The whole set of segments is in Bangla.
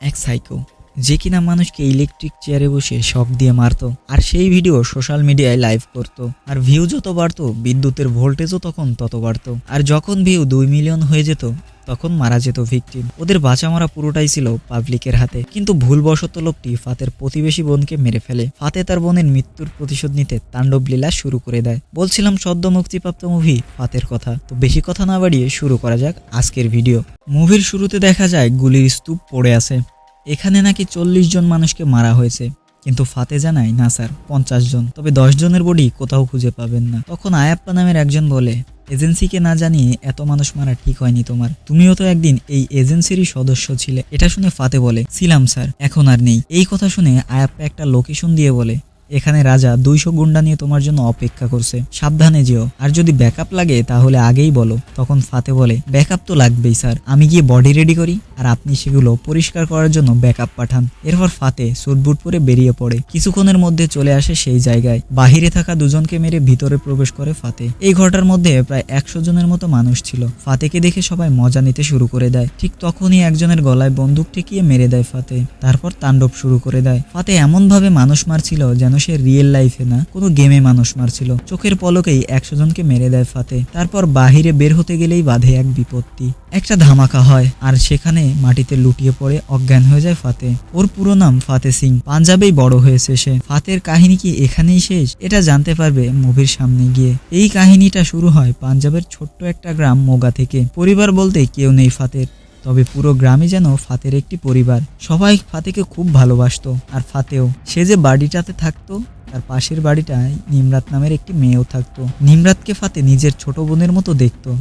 এক সাইকো যে কিনা মানুষকে ইলেকট্রিক চেয়ারে বসে শক দিয়ে মারতো, আর সেই ভিডিও সোশ্যাল মিডিয়ায় লাইভ করতো। আর ভিউ যত বাড়তো বিদ্যুতের ভোল্টেজও তখন তত বাড়তো। আর যখন ভিউ 2 মিলিয়ন হয়ে যেত তখন মারা যেত ভিকটিম। ওদের বাঁচা মারা পুরোটাই ছিল পাবলিকের হাতে। কিন্তু ভুলবশত লোকটি ফাতের প্রতিবেশী বোনকে মেরে ফেলে। ফাতে তার বোনের মৃত্যুর প্রতিশোধ নিতে তাণ্ডব লীলা শুরু করে দেয়। বলছিলাম সদ্য মুক্তিপ্রাপ্ত মুভি ফাতের কথা, তো বেশি কথা না বাড়িয়ে শুরু করা যাক আজকের ভিডিও। মুভির শুরুতে দেখা যায় গুলির স্তূপ পড়ে আছে। এখানে নাকি 40 জন মানুষকে মারা হয়েছে, কিন্তু ফাতে জানায় না স্যার 50 জন, তবে 10 জনের বডি কোথাও খুঁজে পাবেন না। তখন আয়াপ্পা নামের একজন বলে, এজেন্সিকে না জানিয়ে এত মানুষ মারা ঠিক হয়নি তোমার, তুমিও তো একদিন এই এজেন্সিরই সদস্য ছিলে। এটা শুনে ফাতে বলে, ছিলাম স্যার, এখন আর নেই। এই কথা শুনে আয়াপ্পা একটা লোকেশন দিয়ে বলে, এখানে রাজা 200 গুন্ডা নিয়ে তোমার জন্য অপেক্ষা করছে, সাবধানে যেও, আর যদি ব্যাকআপ লাগে তাহলে আগেই বলো। তখন ফাতে বলে, ব্যাকআপ তো লাগবেই স্যার, আমি গিয়ে বডি রেডি করি আর আপনি সেগুলো পরিষ্কার করার জন্য ব্যাকআপ পাঠান। এরপর ফাতে স্যুটবুট পরে বেরিয়ে পড়ে। কিছুক্ষণের মধ্যে চলে আসে সেই জায়গায়। বাহিরে থাকা দুজনকে মেরে ভিতরে প্রবেশ করে ফাতে। এই ঘরটার মধ্যে প্রায় 100 জনের মতো মানুষ ছিল। ফাতেকে দেখে সবাই মজা নিতে শুরু করে দেয়। ঠিক তখনই একজনের গলায় বন্দুক ঠেকিয়ে মেরে দেয় ফাতে। তারপর তাণ্ডব শুরু করে দেয়। ফাতে এমন ভাবে মানুষ মারছিল যেন সে রিয়েল লাইফে না, কোনো গেমে মানুষ মারছিল। চোখের পলকেই 100 জনকে মেরে দেয় ফাতে। তারপর বাহিরে বের হতে গেলেই বাধে এক বিপত্তি। একটা ধামাকা হয় আর সেখানে মাটিতে লুটিয়ে পড়ে অজ্ঞান হয়ে যায় ফাতে। ওর পুরো নাম ফাতে সিং, পাঞ্জাবেই বড় হয়েছে সে। ফাতের কাহিনী কি এখানেই শেষ? এটা জানতে পারবে মুভির সামনে গিয়ে। এই কাহিনীটা শুরু হয় পাঞ্জাবের ছোট্ট একটা গ্রাম মোগা থেকে। পরিবার বলতে কেউ নেই ফাতের, তবে পুরো গ্রামে যেন ফাতের একটি পরিবার। সবাই ফাতেকে খুব ভালোবাসতো। আর ফাতেও, সে যে বাড়িটাতে থাকতো তার পাশের বাড়িটায় নিমরাত নামের একটি মেয়েও থাকতো। নিমরাতকে ফাতে নিজের ছোট বোনের মতো দেখতো,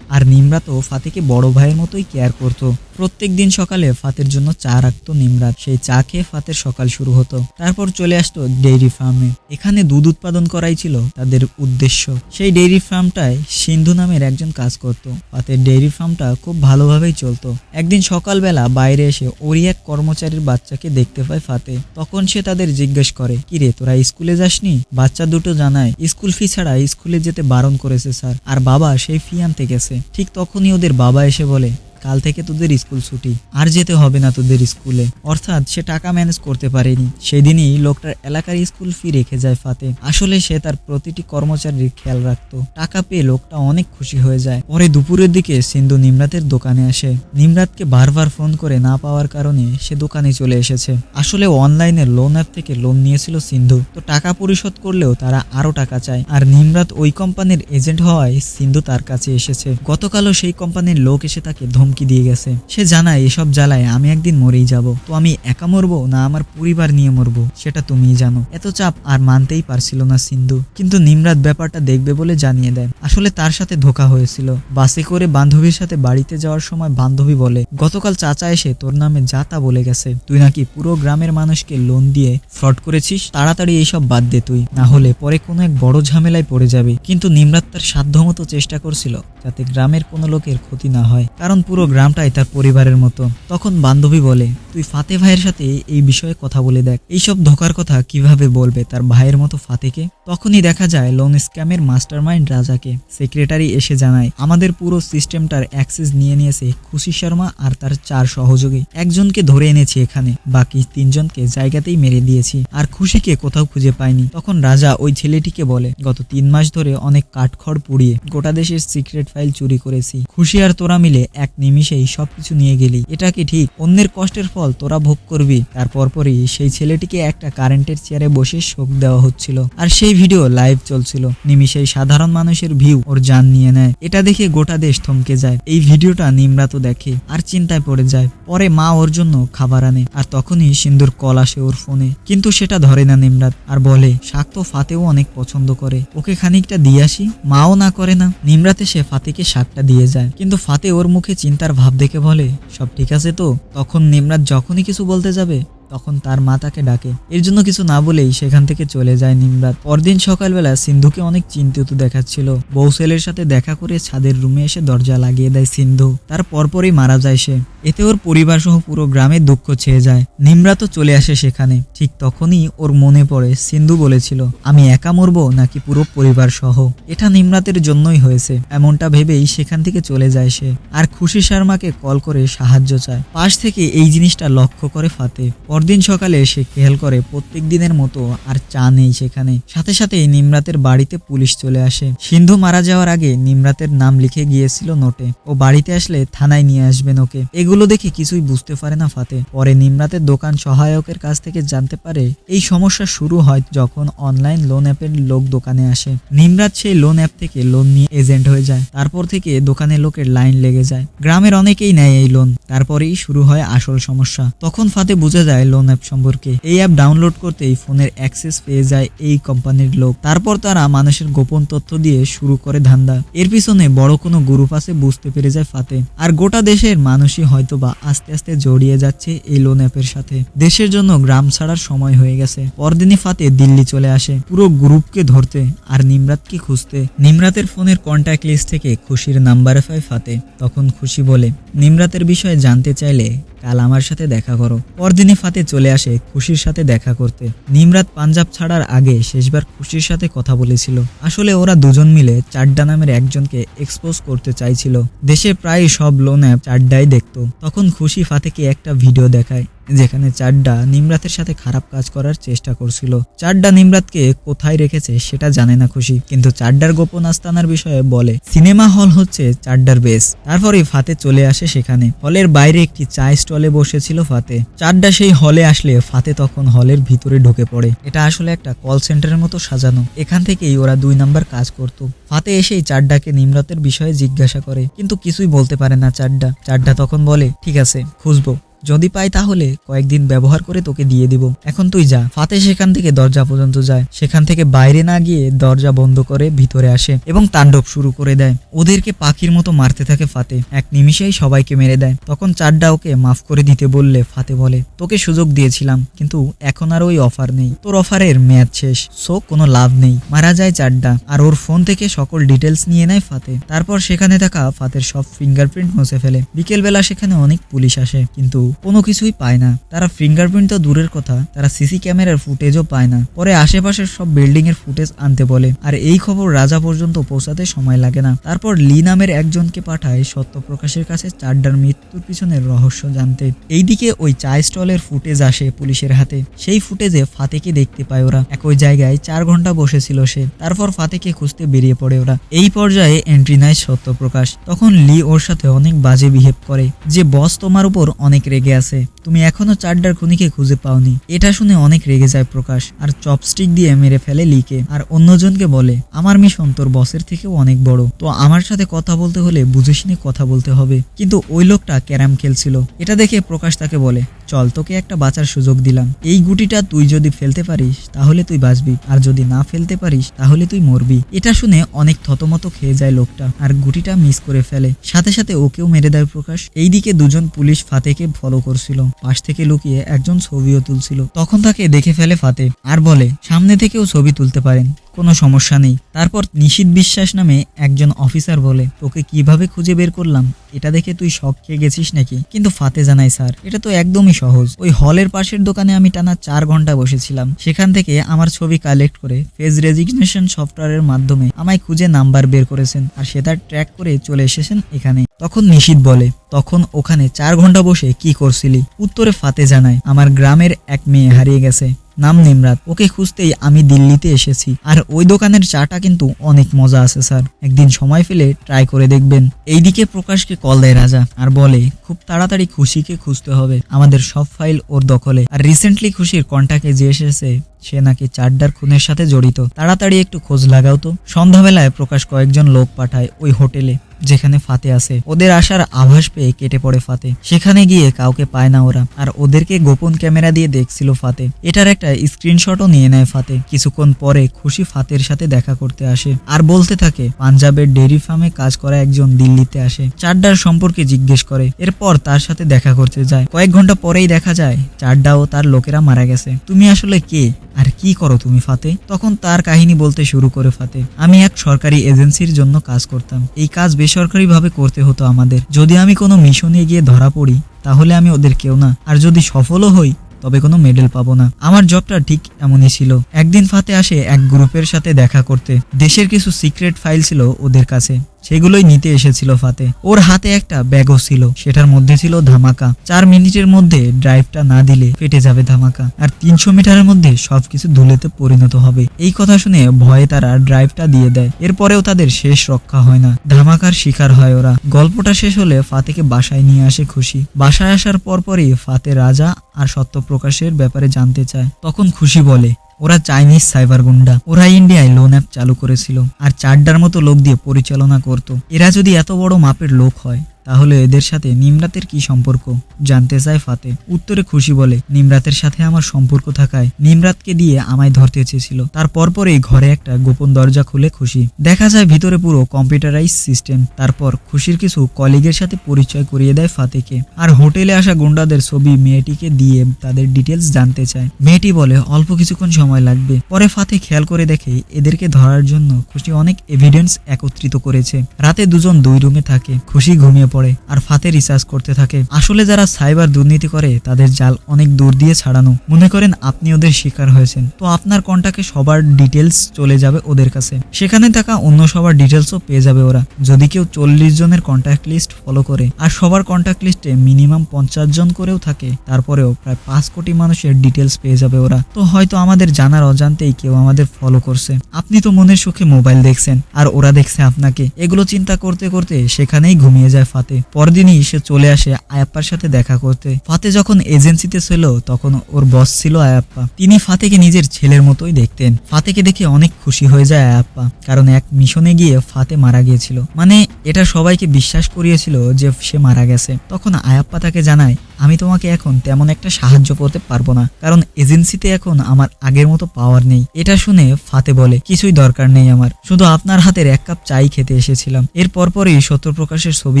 আর নিমরাতও ফাতেকে বড় ভাইয়ের মতোই কেয়ার করতো। প্রত্যেক দিন সকালে ফাতের জন্য চা রাখতো নিমরাত। সেই চা খেয়ে ফাতের সকাল শুরু হতো। তারপর চলে আসতো ডেইরি ফার্মে। এখানে দুধ উৎপাদন করাই ছিল তাদের উদ্দেশ্য। সেই ডেইরি ফার্মটায় সিন্ধু নামের একজন কাজ করত। ফাতের ডেইরি ফার্মটা খুব ভালোভাবেই চলতো। একদিন সকালবেলা বাইরে এসে ওরই এক কর্মচারীর বাচ্চাকে দেখতে পায় ফাতে। তখন সে তাদের জিজ্ঞেস করে, কিরে তোরা স্কুলে যাসনি? বাচ্চা দুটো জানায়, স্কুল ফি ছাড়া স্কুলে যেতে বারণ করেছে স্যার, আর বাবা সেই ফি আনতে গেছে। ঠিক তখনই ওদের বাবা এসে বলে, কাল থেকে তোদের স্কুল ছুটি, আর যেতে হবে না তোদের স্কুলে। অর্থাৎ সে টাকা ম্যানেজ করতে পারেনি। সেদিনই লোকটার এলাকার স্কুল ফি রেখে যায় ফাতে। আসলে সে তার প্রতিটি কর্মচারীর খেয়াল রাখতো। টাকা পেয়ে লোকটা অনেক খুশি হয়ে যায়। পরে দুপুরের দিকে সিন্ধু নিমরাতের দোকানে আসে। নিমরাতকে বারবার ফোন করে না পাওয়ার কারণে সে দোকানে চলে এসেছে। আসলে অনলাইনের লোন অ্যাপ থেকে লোন নিয়েছিল সিন্ধু, তো টাকা পরিশোধ করলেও তারা আরো টাকা চায়। আর নিমরাত ওই কোম্পানির এজেন্ট হওয়ায় সিন্ধু তার কাছে এসেছে। গতকালও সেই কোম্পানির লোক এসে তাকে ধমকি দিয়ে গেছে। সে জানায়, এসব জ্বালায় আমি একদিন মরেই যাব, তো আমি একা মরবো না আমার পরিবার নিয়ে মরবো সেটা তুমিই জানো। এত চাপ আর মানতেই পারছিল না সিন্ধু, কিন্তু নিমরাত ব্যাপারটা দেখবে বলে জানিয়ে দেয়। আসলে তার সাথে ধোঁকা হয়েছিল। বাসে করে বান্ধবীর সাথে বাড়িতে যাওয়ার সময় বান্ধবী বলে, গতকাল চাচা এসে তোর নামে যা তা বলে গেছে, তুই নাকি পুরো গ্রামের মানুষকে লোন দিয়ে ফ্রড করেছিস। তাড়াতাড়ি এইসব বাদ দে তুই, না হলে পরে কোনো এক বড় ঝামেলায় পড়ে যাবে। কিন্তু নিমরাত তার সাধ্যমতো চেষ্টা করছিল যাতে গ্রামের কোনো লোকের ক্ষতি না হয়, কারণ পুরো গ্রামটাই তার পরিবারের মতো। তখন বান্ধবী বলে, তুই ফাতে ভাইয়ের সাথে এই বিষয়ে কথা বলে দেখ। এইসব ধোকার কথা কিভাবে বলবে তার ভাইয়ের মতো ফাতেকে। তখনই দেখা যায় লোন স্ক্যামের মাস্টারমাইন্ড রাজাকে। সেক্রেটারি এসে জানায়, আমাদের পুরো সিস্টেমটার অ্যাক্সেস নিয়ে নিয়েছে খুশি শর্মা আর তার 4 সহযোগী। একজনকে ধরে এনেছি এখানে, বাকি 3 জনকে জায়গাতেই মেরে দিয়েছি, আর খুশিকে কোথাও খুঁজে পাইনি। তখন রাজা ওই ছেলেটিকে বলে, গত 3 মাস ধরে অনেক কাঠখড় পুড়িয়ে গোটা দেশের সিক্রেট ফাইল চুরি করেছি। খুশি আর তোরা মিলে এক নিমিষেই সবকিছু নিয়ে গেলি। এটা কি ঠিক? অন্যের কষ্টের ফল তোরা ভোগ করবি। তারপরই সেই ছেলেটিকে একটা কারেন্টের চেয়ারে বসে শোক দেওয়া হচ্ছিল, আর সেই ভিডিও লাইভ চলছিল। নিমিষেই সাধারণ মানুষের ভিউ ওর জান নিয়ে নেয়। এটা দেখে গোটা দেশ থমকে যায়। এই ভিডিওটা নিমরাতও দেখে আর চিন্তায় পড়ে যায়। পরে মা ওর জন্য খাবার আনে, আর তখনই সিন্ধুর কল আসে ওর ফোনে, কিন্তু সেটা ধরে না নিমরাত, আর বলে শাক তো ফাতেও অনেক পছন্দ করে, ওকে খানিকটা দিয়ে আসি। মাও না করে না। নিমরাত এসে ফাতেকে শাকটা দিয়ে যায়, কিন্তু ফাতে ওর মুখে চিন্তার ভাব দেখে বলে, সব ঠিক আছে তো? তখন নিমরাত যখনই কিছু বলতে যাবে তখন তার মা তাকে ডাকে। এর জন্য কিছু না বলেই সেখান থেকে চলে যায় নিমরাত। পরদিন সকালবেলা সিন্ধুকে অনেক চিন্তিত দেখাচ্ছিল। বউ ছেলের সাথে দেখা করে ছাদের রুমে এসে দরজা লাগিয়ে দেয় সিন্ধু। তার পরপরই মারা যায় সে। এতে ওর পরিবার সহ পুরো গ্রামে দুঃখ ছেয়ে যায়। নিমরাতও চলে আসে সেখানে। ঠিক তখনই ওর মনে পড়ে সিন্ধু বলেছিল, আমি একা মরবো নাকি পুরো পরিবার সহ। এটা নিমরাতের জন্যই হয়েছে। এমনটা ভেবেই সেখান থেকে চলে যায় সে। আর খুশি শর্মাকে কল করে সাহায্য চায়। পাশ থেকে এই জিনিসটা লক্ষ্য করে ফাতে। পরদিন সকালে সে খেয়াল করে প্রত্যেক দিনের মতো আর চা নেই সেখানে। সাথে সাথে নিমরাতের বাড়িতে পুলিশ চলে আসে। সিন্ধু মারা যাওয়ার আগে নিমরাতের নাম লিখে গিয়েছিল নোটে। ও বাড়িতে আসলে থানায় নিয়ে আসবেন ওকে। এগুলো দেখে কিছুই বুঝতে পারে না ফাতে। পরে নিমরাতের দোকান সহায়কের কাছ থেকে জানতে পারে এই সমস্যা শুরু হয় যখন অনলাইন লোন অ্যাপের লোক দোকানে আসে। নিমরাত সেই লোন অ্যাপ থেকে লোন নিয়ে এজেন্ট হয়ে যায়। তারপর থেকে দোকানে লোকের লাইন লেগে যায়। গ্রামের অনেকেই নেয় এই লোন। তারপরেই শুরু হয় আসল সমস্যা। তখন ফাতে বুঝে যায় লোন অ্যাপ সম্পর্কে। এই অ্যাপ ডাউনলোড করতেই ফোনের অ্যাক্সেস পেয়ে যায় এই কোম্পানির লোক। তারপর তারা মানুষের গোপন তথ্য দিয়ে শুরু করে ধান্দা। এর পিছনে বড় কোনো গ্রুপ আছে বুঝতে পেরে যায় ফাতে। আর গোটা দেশের মানুষই হয়তোবা আস্তে আস্তে জড়িয়ে যাচ্ছে এই লোন অ্যাপের সাথে। দেশের জন্য গ্রাম ছাড়ার সময় হয়ে গেছে। পরদিনই ফাতে দিল্লি চলে আসে পুরো গ্রুপকে ধরতে আর নিমরাতকে খুঁজতে। নিমরাতের ফোনের কন্ট্যাক্ট লিস্ট থেকে খুশির নাম্বার পায় ফাতে। তখন খুশি বলে, নিমরাতের বিষয়ে জানতে চাইলে কাল আমার সাথে দেখা করো। পরদিনই ফাতে চলে আসে খুশির সাথে দেখা করতে। নিমরাত পাঞ্জাব ছাড়ার আগে শেষবার খুশির সাথে কথা বলেছিল। আসলে ওরা দুজন মিলে চাড্ডা নামের একজনকে এক্সপোজ করতে চাইছিল। দেশে প্রায় সব লোন অ্যাপ চাড্ডাই দেখতো। তখন খুশি ফাতেকে একটা ভিডিও দেখায় যেখানে চাড্ডা নিমরাতের সাথে খারাপ কাজ করার চেষ্টা করছিল। চাড্ডা নিমরাতকে কোথায় রেখেছে সেটা জানে না খুশি, কিন্তু চাড্ডার গোপন আস্তানার বিষয়ে বলে। সিনেমা হল হচ্ছে চাড্ডার বেস। তারপরেই ফাতে চলে আসে সেখানে। হলের বাইরে একটি চা স্টলে বসেছিল ফাতে। চাড্ডা সেই হলে আসলে ফাতে তখন হলের ভিতরে ঢুকে পড়ে। এটা আসলে একটা কল সেন্টারের মতো সাজানো। এখান থেকেই ওরা 2 নাম্বার কাজ করত। ফাতে এসেই চাড্ডাকে নিমরাতের বিষয়ে জিজ্ঞাসা করে, কিন্তু কিছুই বলতে পারে না চাড্ডা। চাড্ডা তখন বলে, ঠিক আছে, খুঁজবো, যদি পাই তাহলে কয়েকদিন ব্যবহার করে তোকে দিয়ে দিব, এখন তুই যা। ফাতে সেখান থেকে দরজা পর্যন্ত যায়। সেখান থেকে বাইরে না গিয়ে দরজা বন্ধ করে ভিতরে আসে এবং তাণ্ডব শুরু করে দেয়। ওদেরকে পাখির মতো মারতে থাকে ফাতে। এক নিমিষেই সবাইকে মেরে দেয়। তখন চাড্ডা ওকে মাফ করে দিতে বললে ফাতে বলে, তোকে সুযোগ দিয়েছিলাম, কিন্তু এখন আর ওই অফার নেই। তোর অফারের মেয়াদ শেষ, সো কোনো লাভ নেই। মারা যায় চাড্ডা আর ওর ফোন থেকে সকল ডিটেলস নিয়ে নেয় ফাতে। তারপর সেখানে থাকা ফাতের সব ফিঙ্গারপ্রিন্ট মুছে ফেলে। বিকেলবেলা সেখানে অনেক পুলিশ আসে, কিন্তু কোনো কিছুই পায় না। তারা ফিঙ্গারপ্রিন্ট তো দূরের কথা, তারা সিসি ক্যামেরার ফুটেজও পায় না। পরে আশেপাশের সব বিল্ডিং এর ফুটেজ আনতে বলে। আর এই খবর রাজা পর্যন্ত পৌঁছাতে সময় লাগে না। তারপর লি নামের একজনকে পাঠায় সত্যপ্রকাশের কাছে চাড্ডার মৃত্যুর পিছনের রহস্য জানতে। এইদিকে ওই চা স্টলের ফুটেজ আসে পুলিশের হাতে। সেই ফুটেজে ফাতেকে দেখতে পায় ওরা। একই জায়গায় 4 ঘন্টা বসেছিল সে। তারপর ফাতেকে খুঁজতে বেরিয়ে পড়ে ওরা। এই পর্যায়ে এন্ট্রি নেয় সত্যপ্রকাশ। তখন লি ওর সাথে অনেক বাজে বিহেভ করে, যে বস তোমার উপর অনেক রেগে আছে, তুমি এখনো চাড্ডার খুনিকে খুঁজে পাওনি। এটা শুনে অনেক রেগে যায় প্রকাশ আর চপস্টিক দিয়ে মেরে ফেলে লিকে। আর অন্যজনকে বলে, আমার মিশন তোর বসের থেকেও অনেক বড়, তো আমার সাথে কথা বলতে হলে বুঝে শুনে কথা বলতে হবে। কিন্তু ওই লোকটা ক্যারাম খেলছিল। এটা দেখে প্রকাশ তাকে বলে, চল তোকে একটা বাঁচার সুযোগ দিলাম। এই গুটিটা তুই যদি ফেলতে পারিস তাহলে তুই বাঁচবি, আর যদি না ফেলতে পারিস তাহলে তুই মরবি। এটা শুনে অনেক থতমত খেয়ে যায় লোকটা আর গুটিটা মিস করে ফেলে। সাথে সাথে ওকেও মেরে দেয় প্রকাশ। এইদিকে দুজন পুলিশ ফাতেকে ফলো করছিল। পাশ থেকে লুকিয়ে একজন ছবিও তুলছিল। তখন তাকে দেখে ফেলে ফাতে আর বলে, সামনে থেকেও ছবি তুলতে পারেন, কোনো সমস্যা নেই। তারপর নিশীথ বিশ্বাস নামে একজন অফিসার বলে, তোকে কিভাবে খুঁজে বের করলাম এটা দেখে তুই শক খেয়ে গেছিস নাকি? কিন্তু ফাতে জানায়, স্যার এটা তো একদমই সহজ। ওই হলের পাশের দোকানে আমি টানা 4 ঘন্টা বসেছিলাম। সেখান থেকে আমার ছবি কালেক্ট করে ফেস রেজিগনেশন সফটওয়্যারের মাধ্যমে আমায় খুঁজে নাম্বার বের করেছেন আর সেটা ট্র্যাক করে চলে এসেছেন এখানে। তখন নিশীথ বলে, তখন ওখানে 4 ঘন্টা বসে কি করছিলি? উত্তরে ফাতে জানায়, আমার গ্রামের এক মেয়ে হারিয়ে গেছে, নাম নিমরাত। ওকে খুঁজতেই আমি দিল্লিতে এসেছি। আর ওই দোকানের চাটা কিন্তু অনেক মজা আছে স্যার, একদিন সময় পেলে ট্রাই করে দেখবেন। এইদিকে প্রকাশকে কল দেয় রাজা আর বলে, খুব তাড়াতাড়ি খুশিকে খুঁজতে হবে, আমাদের সব ফাইল ওর দখলে। আর রিসেন্টলি খুশির কন্ট্যাক্টে যে এসেছে সে নাকি চাড্ডার খুনের সাথে জড়িত, তাড়াতাড়ি একটু খোঁজ লাগাও তো। সন্ধ্যাবেলায় প্রকাশ কয়েকজন লোক পাঠায় ওই হোটেলে। যেখানে ফাতে আছে। ওদের আসার আভাস পেয়ে কেটে পড়ে ফাতে। সেখানে গিয়ে কাউকে পায় না ওরা, আর ওদেরকে গোপন ক্যামেরা দিয়ে দেখছিল ফাতে। এটার একটা স্ক্রিনশটও নিয়ে নেয় ফাতে। কিছুক্ষণ পরে খুশি ফাতের সাথে দেখা করতে আসে আর বলতে থাকে পাঞ্জাবের ডেইরি ফার্মে কাজ করা একজন দিল্লিতে আসে, চাড্ডার সম্পর্কে জিজ্ঞেস করে। এরপর তার সাথে দেখা করতে যায়। কয়েক ঘন্টা পরেই দেখা যায় চাড্ডা ও তার লোকেরা মারা গেছে। তুমি আসলে কে আর কি করো তুমি ফাতে? তখন তার কাহিনী বলতে শুরু করে ফাতে। আমি এক সরকারি এজেন্সির জন্য কাজ করতাম। এই কাজ বেসরকারি ভাবে করতে হতো আমাদের। যদি আমি কোনো মিশনে গিয়ে ধরা পড়ি তাহলে আমি ওদের কেউ না, আর যদি সফলও হই তবে কোনো মেডেল পাবো না। আমার জবটা ঠিক এমনই ছিল। একদিন ফাতে আসে এক গ্রুপের সাথে দেখা করতে। দেশের কিছু সিক্রেট ফাইল ছিল ওদের কাছে, সেগুলোই নিতে এসেছিল ফাতে। ওর হাতে একটা ব্যাগও ছিল, সেটার মধ্যে ছিল ধামাকা। 4 মিনিটের মধ্যে ড্রাইভটা না দিলে ফেটে যাবে ধামাকা, আর 300 মিটারের মধ্যে সবকিছু ধুলোতে পরিণত হবে। এই কথা শুনে ভয়ে তারা ড্রাইভটা দিয়ে দেয়। এরপরেও তাদের শেষ রক্ষা হয় না, ধামাকার শিকার হয় ওরা। গল্পটা শেষ হলে ফাতেকে বাসায় নিয়ে আসে খুশি। বাসায় আসার পরপরই ফাতে রাজা আর সত্যপ্রকাশের ব্যাপারে জানতে চায়। তখন খুশি বলে ওরা চাইনিজ সাইবার গুন্ডা, ওরা ইন্ডিয়ায় লোন অ্যাপ চালু করেছিল আর চাড্ডার মতো লোক দিয়ে পরিচালনা করত। এরা যদি এত বড় মাপের লোক হয় তাহলে এদের সাথে নিমরাতের কি সম্পর্ক জানতে চায় ফাতে। উত্তরে খুশি বলে নিমরাতের সাথে আমার সম্পর্ক থাকায় নিমরাতকে দিয়ে আমায় ধরতে চেয়েছিল। তারপরেই ঘরে একটা গোপন দরজা খুলে খুশি। দেখা যায় ভিতরে পুরো কম্পিউটারাইজ সিস্টেম। তারপর খুশির কিছু কলিগের সাথে পরিচয় করিয়ে দেয় ফাতেকে, আর হোটেলে আসা গুন্ডাদের ছবি মেয়েটিকে দিয়ে তাদের ডিটেলস জানতে চায়। মেয়েটি বলে অল্প কিছুক্ষণ সময় লাগবে। পরে ফাতে খেয়াল করে দেখে এদেরকে ধরার জন্য খুশি অনেক এভিডেন্স একত্রিত করেছে। রাতে দুজন 2 রুমে থাকে। খুশি ঘুমিয়ে পড়ে আর ফাতে রিসার্চ করতে থাকে। আসলে যারা সাইবার দুর্নীতি করে তাদের জাল অনেক দূর দিয়ে ছাড়ানো। মনে করেন আপনি ওদের শিকার হয়েছেন, তো আপনার কন্টাক্টে সবার ডিটেলস চলে যাবে ওদের কাছে। সেখানে থাকা অন্য সবার ডিটেলসও পেয়ে যাবে ওরা। যদি কেউ 40 জনের কন্ট্যাক্ট লিস্ট ফলো করে আর সবার কন্ট্যাক্ট লিস্টে মিনিমাম 50 জন করেও থাকে, তারপরেও প্রায় 5 কোটি মানুষের ডিটেলস পেয়ে যাবে ওরা। তো হয়তো আমাদের জানার অজান্তেই কেউ আমাদের ফলো করছে। আপনি তো মনের সুখে মোবাইল দেখছেন আর ওরা দেখছে আপনাকে। এগুলো চিন্তা করতে করতে সেখানেই ঘুমিয়ে যায় ফাতে। পরদিনই সে চলে আসে আয়াপ্পার সাথে দেখা করতে। ফাতে যখন এজেন্সিতে ছিল তখন ওর বস ছিল আয়াপ্পা। তিনি ফাতেকে নিজের ছেলের মতোই দেখতেন। ফাতেকে দেখে অনেক খুশি হয়ে যায় আয়াপ্পা, কারণ এক মিশনে গিয়ে ফাতে মারা গিয়েছিল। মানে এটা সবাইকে বিশ্বাস করিয়েছিল যে সে মারা গেছে। তখন আয়াপ্পা তাকে জানায় আমি তোমাকে এখন তেমন একটা সাহায্য করতে পারবো না, কারণ এজেন্সিতে এখন আমার আগের মতো পাওয়ার নেই। এটা শুনে ফাতে বলে কিছুই দরকার নেই আমার, শুধু আপনার হাতের 1 কাপ চাই খেতে এসেছিলাম। এর পরপরই সত্যপ্রকাশের ছবি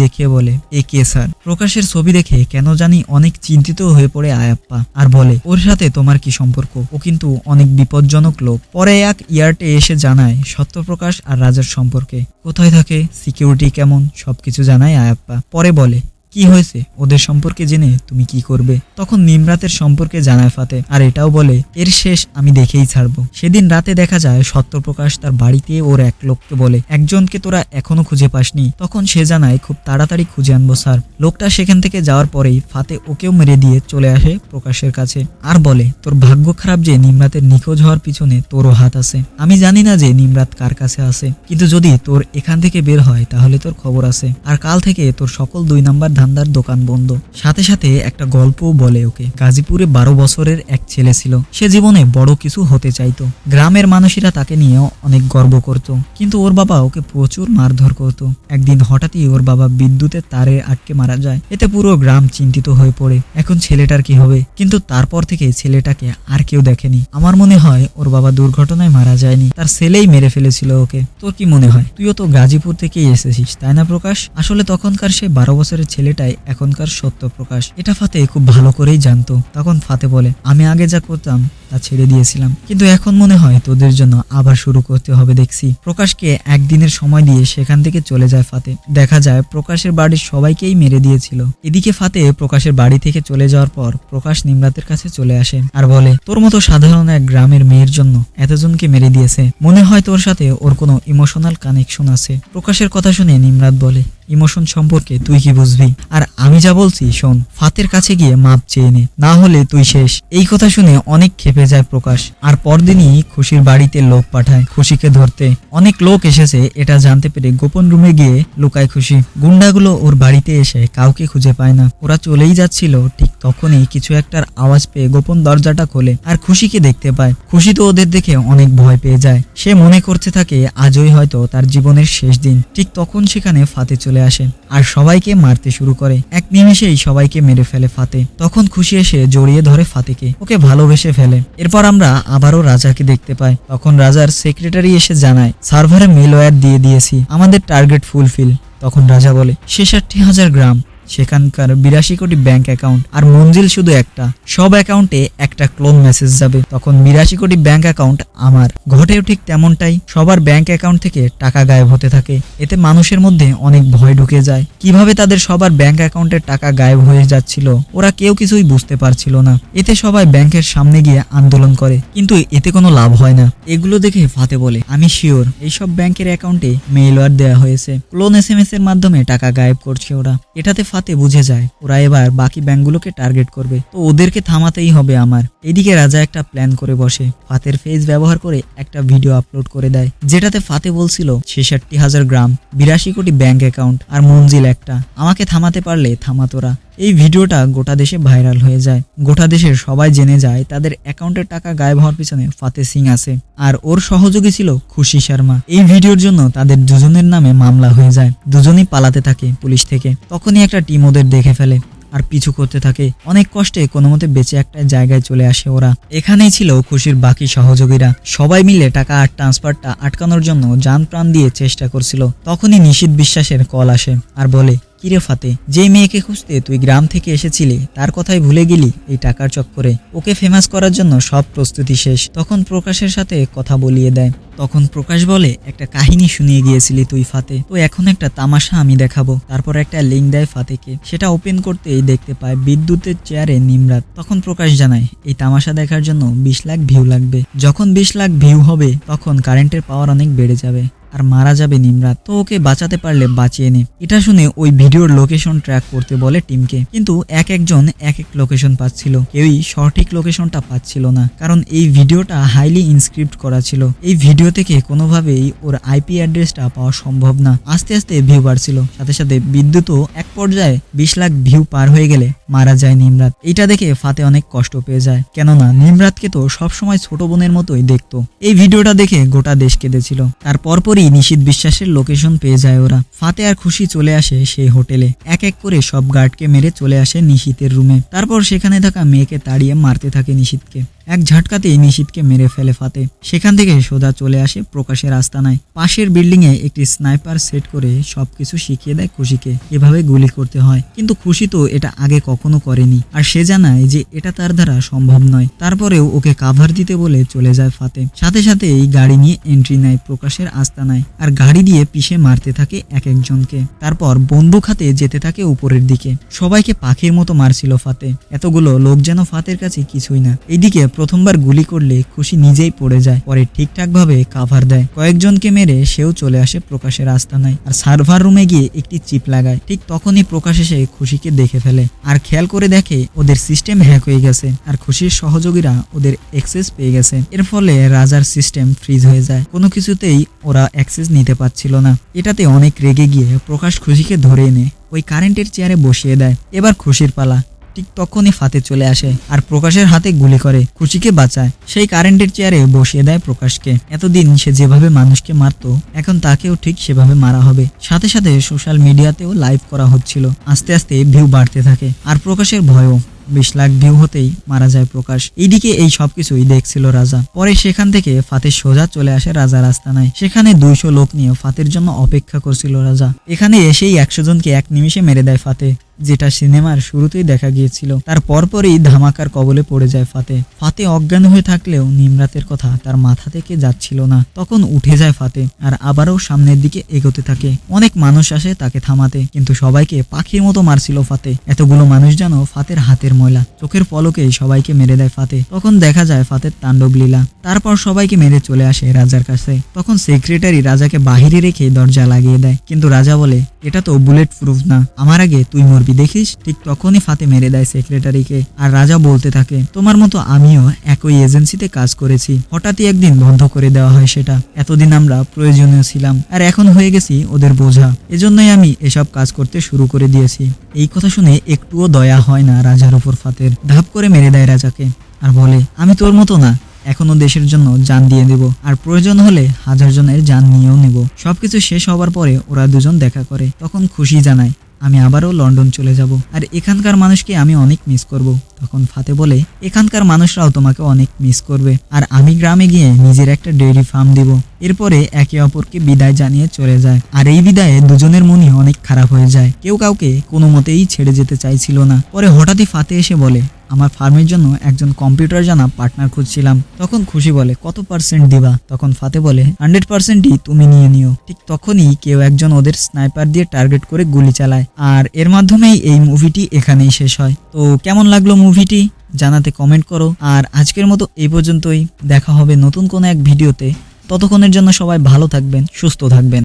দেখিয়ে বলে এ কে স্যার। প্রকাশের ছবি দেখে কেন জানি অনেক চিন্তিত হয়ে পড়ে আয়াপ্পা আর বলে ওর সাথে তোমার কি সম্পর্ক, ও কিন্তু অনেক বিপজ্জনক লোক। পরে এক ইয়ার্টে এসে জানায় সত্যপ্রকাশ আর রাজার সম্পর্কে, কোথায় থাকে, সিকিউরিটি কেমন, সবকিছু জানায় আয়াপ্পা। পরে বলে কি হয়েছে, ওদের সম্পর্কে জেনে তুমি কি করবে? তখন নিমরাতের সম্পর্কে জানায় ফাতে, আর এটাও বলে এর শেষ আমি দেখেই ছাড়বো। সেদিন রাতে দেখা যায় সত্যপ্রকাশ তার বাড়িতে ওর এক লোককে বলে একজনকে তোরা এখনো খুঁজে পাসনি। তখন সে জানায় খুব তাড়াতাড়ি খুঁজে আনবো স্যার। লোকটা সেখান থেকে যাওয়ার পরেই ফাতে ওকেও মেরে দিয়ে চলে আসে প্রকাশের কাছে আর বলে তোর ভাগ্য খারাপ যে নিমরাতের নিখোঁজ হওয়ার পিছনে তোরও হাত আছে। আমি জানি না যে নিমরাত কার কাছে আছে, কিন্তু যদি তোর এখান থেকে বের হয় তাহলে তোর খবর আছে। আর কাল থেকে তোর সকল 2 নাম্বার ধান্দার দোকান বন্ধ। সাথে সাথে একটা গল্পও বলে ওকে। গাজীপুরে 12 বছরের এক ছেলে ছিল। সে জীবনে বড় কিছু হতে চাইতো। গ্রামের মানুষেরা তাকে নিয়ে অনেক গর্ব করত, কিন্তু ওর বাবা ওকে প্রচুর মারধর করত। একদিন হঠাৎই ওর বাবা বিদ্যুতের তারে আটকে মারা যায়। এতে পুরো গ্রাম চিন্তিত হয়ে পড়ে, এখন ছেলেটার কি হবে। কিন্তু তারপর থেকে ছেলেটাকে আর কেউ দেখেনি। আমার মনে হয় ওর বাবা দুর্ঘটনায় মারা যায়নি, তার ছেলেই মেরে ফেলেছিল ওকে। তোর কি মনে হয়? তুইও তো গাজীপুর থেকেই এসেছিস তাই না প্রকাশ? আসলে তখনকার সেই 12 বছরের ছেলেটাই এখনকার সত্যপ্রকাশ। এটা ফাতে খুব ভালো করেই জানতো। তখন ফাতে বলে আমি আগে যা করতাম তা ছেড়ে দিয়েছিলাম, কিন্তু এখন মনে হয় তোদের জন্য আবার শুরু করতে হবে। দেখছি প্রকাশকে একদিনের সময় দিয়ে সেখান থেকে চলে যায় ফাতে। দেখা যায় প্রকাশের বাড়ির সবাইকেই মেরে দিয়েছিল। এদিকে ফাতে প্রকাশের বাড়ি থেকে চলে যাওয়ার পর প্রকাশ নিমরাতের কাছে চলে আসে আর বলে তোর মতো সাধারণ এক গ্রামের মেয়ের জন্য এতজনকে মেরে দিয়েছে, মনে হয় তোর সাথে ওর কোনো ইমোশনাল কানেকশন আছে। প্রকাশের কথা শুনে নিমরাত বলে ইমোশন সম্পর্কে তুই কি বুঝবি? আর আমি যা বলছি শোন, ফাতের কাছে গিয়ে মাপ চেয়ে নে, না হলে তুই শেষ। এই কথা শুনে অনেক ক্ষেপে যায় প্রকাশ, আর পরদিনই খুশির বাড়িতে লোক পাঠায় খুশিকে ধরতে। অনেক লোক এসেছে এটা জানতে পেরে গোপন রুমে গিয়ে লুকায় খুশি। গুন্ডাগুলো ওর বাড়িতে এসে কাউকে খুঁজে পায় না। ওরা চলেই যাচ্ছিল, ঠিক তখনই কিছু একটার আওয়াজ পেয়ে গোপন দরজাটা খোলে আর খুশিকে দেখতে পায়। খুশি তো ওদের দেখে অনেক ভয় পেয়ে যায়। সে মনে করতে থাকে আজই হয়তো তার জীবনের শেষ দিন। ঠিক তখন সেখানে ফাতে চলে আসে আর সবাইকে মারতে শুরু করে। এক নিমেষেই সবাইকে মেরে ফেলে ফাতে। তখন খুশি এসে জড়িয়ে ধরে ফাতেকে, ওকে ভালোবেসে ফেলে। এরপর আমরা আবারও রাজাকে দেখতে পাই। তখন রাজার সেক্রেটারি এসে জানায়, সার্ভারে মেলওয়্যার দিয়ে দিয়েছি, আমাদের টার্গেট ফুলফিল। তখন রাজা বলে, 66,000 গ্রাম, সেখানকার 82 কোটি ব্যাংক অ্যাকাউন্ট আর মঞ্জিল শুধু একটা, সব অ্যাকাউন্টে একটা ক্লোন মেসেজ যাবে। তখন 82 কোটি ব্যাংক অ্যাকাউন্ট আমার। ঘটেও ঠিক তেমনটাই, সবার ব্যাংক অ্যাকাউন্ট থেকে টাকা গায়েব হতে থাকে। এতে মানুষের মধ্যে অনেক ভয় ঢুকে যায়। কিভাবে তাদের সবার ব্যাংক অ্যাকাউন্টের টাকা গায়েব হয়ে যাচ্ছিল ওরা কেউ কিছুই বুঝতে পারছিল না। এতে সবাই ব্যাংকের সামনে গিয়ে আন্দোলন করে, কিন্তু এতে কোনো লাভ হয় না। এগুলো দেখে ফাতে বলে, আমি শিওর এইসব ব্যাংকের অ্যাকাউন্টে মেইলওয়্যার দেওয়া হয়েছে, ক্লোন SMS এর মাধ্যমে টাকা গায়েব করছে ওরা। এটাতে ফাতে বুঝে যায় ওরা এবার বাকি ব্যাংকগুলোকে টার্গেট করবে, তো ওদেরকে থামাতেই হবে আমার। এদিকে রাজা একটা প্ল্যান করে বসে, ফাতের ফেস ব্যবহার করে একটা ভিডিও আপলোড করে দেয়, যেটাতে ফাতে বলছিল 66,000 গ্রাম, 82 কোটি ব্যাংক অ্যাকাউন্ট আর মঞ্জিল একটা, আমাকে থামাতে পারলে থামাতোরা। এই ভিডিওটা গোটা দেশে ভাইরাল হয়ে যায়। গোটা দেশের সবাই জেনে যায় তাদের অ্যাকাউন্টের টাকা গায়েব হওয়ার পিছনে ফাতে সিং আছে আর ওর সহযোগী ছিল খুশি শর্মা। এই ভিডিওর জন্য তাদের দুজনের নামে মামলা হয়ে যায়। দুজনেই পালাতে থাকে পুলিশ থেকে। তখনই একটা টিম ওদের দেখে ফেলে আর পিছু করতে থাকে। অনেক কষ্টে কোনো মতে বেঁচে একটা জায়গায় চলে আসে ওরা। এখানেই ছিল খুশির বাকি সহযোগীরা। সবাই মিলে টাকা আর ট্রান্সফারটা আটকানোর জন্য জান প্রাণ দিয়ে চেষ্টা করছিল। তখনই নিশীথ বিশ্বাসের কল আসে আর বলে, কিরে ফাতে, যে মেয়েকে খুঁজতে তুই গ্রাম থেকে এসেছিলি তার কথাই ভুলে গেলি এই টাকার চক্করে? ওকে ফেমাস করার জন্য সব প্রস্তুতি শেষ। তখন প্রকাশের সাথে কথা বলিয়ে দেয়। তখন প্রকাশ বলে, একটা কাহিনী শুনিয়ে গিয়েছিলি তুই ফাতে, তো এখন একটা তামাশা আমি দেখাবো। তারপর একটা লিঙ্ক দেয় ফাতেকে। সেটা ওপেন করতেই দেখতে পায় বিদ্যুতের চেয়ারে নিমরাত। তখন প্রকাশ জানায়, এই তামাশা দেখার জন্য 20 লাখ ভিউ লাগবে। যখন 20 লাখ ভিউ হবে তখন কারেন্টের পাওয়ার অনেক বেড়ে যাবে আর মারা যাবে নিমরাত, তো ওকে বাঁচাতে পারলে বাঁচিয়ে নে। এটা শুনে ওই ভিডিওর লোকেশন ট্র্যাক করতে বলে টিমকে, কিন্তু একজন এক এক লোকেশন পাচ্ছিল, কেউই সঠিক লোকেশনটা পাচ্ছিল না, কারণ এই ভিডিওটা হাইলি ইনস্ক্রিপ্ট করা ছিল। এই ভিডিও থেকে কোনোভাবেই ওর IP অ্যাড্রেসটা পাওয়া সম্ভব না। আস্তে আস্তে ভিউ বাড়ছিল, সাথে সাথে বিদ্যুৎও এক পর্যায়ে 20 লাখ ভিউ পার হয়ে গেলে মারা যায় নিমরাত। এটা দেখে ফাতে অনেক কষ্ট পেয়ে যায়, কেননা নিমরাতকে তো সবসময় ছোট বোনের মতোই দেখতো। এই ভিডিওটা দেখে গোটা দেশ কেঁদেছিল। তার পরপরই নিশীথ বিশ্বাসের লোকেশন পেয়ে যায় ওরা। ফাতে আর খুশি চলে আসে সেই হোটেলে। এক এক করে সব গার্ডকে মেরে চলে আসে নিশীথের রুমে। তারপর সেখানে থাকা মেয়েকে তাড়িয়ে মারতে থাকে নিশীথকে। এক ঝটকাতেই নিশীথকে মেরে ফেলে ফাতে। সেখান থেকে সোজা চলে আসে প্রকাশের আস্তানায়। পাশের বিল্ডিং এ একটি স্নাইপার সেট করে সবকিছু শিখিয়ে দেয় খুশিকে এভাবে গুলি করতে হয়। কিন্তু খুশি তো এটা আগে কখনো করেনি, আর সে জানায় যে এটা তার দ্বারা সম্ভব নয়। তারপরেও ওকে কাভার দিতে বলে চলে যায় ফাতে। সাথে সাথে এই গাড়ি নিয়ে এন্ট্রি নেয় প্রকাশের আস্তানায় আর গাড়ি দিয়ে পিষে মারতে থাকে এক একজনকে। তারপর বন্দুক হাতে যেতে থাকে উপরের দিকে। সবাইকে পাখির মতো মারছিল ফাতে। এতগুলো লোক যেন ফাতের কাছে কিছুই না। এইদিকে প্রথমবার গুলি করলে খুশি নিজেই পড়ে যায়, পরে ঠিকঠাক ভাবে কাভার দেয়। কয়েকজনকে মেরে সেও চলে আসে প্রকাশের আস্তানায় আর সার্ভার রুমে গিয়ে একটি চিপ লাগায়। ঠিক তখনই প্রকাশ এসে খুশিকে দেখে ফেলে আর খেয়াল করে দেখে ওদের সিস্টেম হ্যাক হয়ে গেছে আর খুশির সহযোগীরা ওদের অ্যাক্সেস পেয়ে গেছে। এর ফলে রাজার সিস্টেম ফ্রিজ হয়ে যায়, কোনো কিছুতেই ওরা অ্যাক্সেস নিতে পারছিল না। এটাতে অনেক রেগে গিয়ে প্রকাশ খুশিকে ধরে এনে ওই কারেন্টের চেয়ারে বসিয়ে দেয়। এবার খুশির পালা। ঠিক তখনই ফাতে চলে আসে আর প্রকাশের হাতে গুলি করে খুশিকে বাঁচায়। সেই কারেন্টের চেয়ারে বসিয়ে দেয় প্রকাশকে। এতদিন সে যেভাবে মানুষকে মারতো এখন তাকেও ঠিক সেভাবে মারা হবে। সাথে সাথে সোশ্যাল মিডিয়াতেও লাইভ করা হচ্ছিল। আস্তে আস্তে ভিউ বাড়তে থাকে আর প্রকাশের ভয়ও। 20 লাখ ভিউ হতেই মারা যায় প্রকাশ। এইদিকে এই সবকিছুই দেখছিল রাজা। পরে সেখান থেকে ফাতে সোজা চলে আসে রাজার আস্তানায়। সেখানে 200 লোক নিয়ে ফাতের জন্য অপেক্ষা করছিল রাজা। এখানে এসেই 100 জনকে এক নিমিষে মেরে দেয় ফাতে, যেটা সিনেমার শুরুতেই দেখা গিয়েছিল। তার পরপরই ধামাকার কবলে পড়ে যায় ফাতে। ফাতে অজ্ঞান হয়ে থাকলেও নিমরাতের কথা তার মাথা থেকে যাচ্ছিল না। তখন উঠে যায় ফাতে আর আবারও সামনের দিকে এগোতে থাকে। অনেক মানুষ আসে তাকে থামাতে, কিন্তু সবাইকে পাখির মতো মারছিল ফাতে। এতগুলো মানুষ যেন ফাতের হাতের ময়লা। চোখের পলকেই সবাইকে মেরে দেয় ফাতে। তখন দেখা যায় ফাতের তাণ্ডব লীলা। তারপর সবাইকে মেরে চলে আসে রাজার কাছে। তখন সেক্রেটারি রাজাকে বাহিরে রেখে দরজা লাগিয়ে দেয়, কিন্তু রাজা বলে এটা তো বুলেট প্রুফ না, আমার আগে তুই মরবি দেখিস। ঠিক তখনই ফাতে মেরে দেয় সেক্রেটারিকে। আর রাজা বলতে থাকে, তোমার মতো আমিও একই এজেন্সিতে কাজ করেছি, হঠাৎই একদিন বন্ধ করে দেওয়া হয় সেটা। এতদিন আমরা প্রয়োজনীয় ছিলাম আর এখন হয়ে গেছি ওদের বোঝা, এজন্যই আমি এসব কাজ করতে শুরু করে দিয়েছি। এই কথা শুনে একটুও দয়া হয় না রাজার উপর ফাতের। ধাপ করে মেরে দেয় রাজাকে আর বলে, আমি তোর মতো না, এখনো দেশের জন্য জান দিয়ে দেব, আর প্রয়োজন হলে 1000 জনের জান নিয়েও নেব। সবকিছু শেষ হবার পরে ওরা দুজন দেখা করে, তখন খুশি জানায়, আমি আবারও লন্ডন চলে যাব আর এখানকার মানুষকে আমি অনেক মিস করব। তখন ফাতে বলে, এখানকার মানুষরাও তোমাকে অনেক মিস করবে, আর আমি গ্রামে গিয়ে নিজের একটা ডেইরি ফার্ম দিব। এরপরে একে অপরকে বিদায় জানিয়ে চলে যায়। আর এই বিদায়ে দুজনের মনই অনেক খারাপ হয়ে যায়, কেউ কাউকে কোনো মতেই ছেড়ে যেতে চাইছিল না। পরে হঠাৎই ফাতে এসে বলে, আমার ফার্মের জন্য একজন কম্পিউটার জানা পার্টনার খুঁজছিলাম। তখন খুশি বলে, কত পার্সেন্ট দিবা? তখন ফাতে বলে, 100%ই তুমি নিয়ে নিও। ঠিক তখনই কেউ একজন ওদের স্নাইপার দিয়ে টার্গেট করে গুলি চালায়, আর এর মাধ্যমেই এই মুভিটি এখানেই শেষ হয়। তো কেমন লাগলো মুভিটি জানাতে কমেন্ট করো। আর আজকের মতো এই পর্যন্তই, দেখা হবে নতুন কোনো এক ভিডিওতে। ততক্ষণের জন্য সবাই ভালো থাকবেন, সুস্থ থাকবেন।